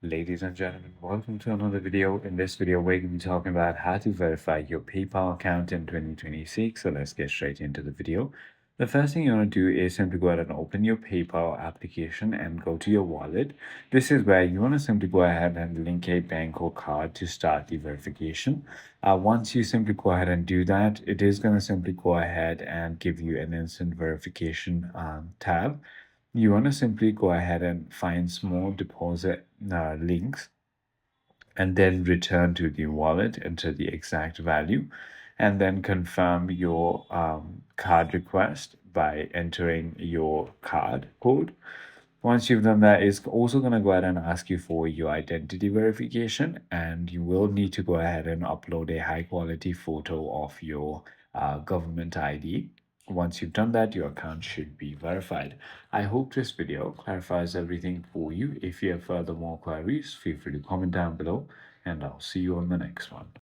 Ladies and gentlemen, welcome to another video. In this video, we're going to be talking about how to verify your PayPal account in 2026. So let's get straight into the video. The first thing you want to do is simply go ahead and open your PayPal application and go to your wallet. This is where you want to simply go ahead and link a bank or card to start the verification. Once you simply go ahead and do that, it is going to simply go ahead and give you an instant verification tab. You want to simply go ahead and find small deposit links and then return to the wallet, enter the exact value, and then confirm your card request by entering your card code. Once you've done that, it's also going to go ahead and ask you for your identity verification, and you will need to go ahead and upload a high quality photo of your government ID. Once you've done that, your account should be verified. I hope this video clarifies everything for you. If you have further more queries, feel free to comment down below, and I'll see you on the next one.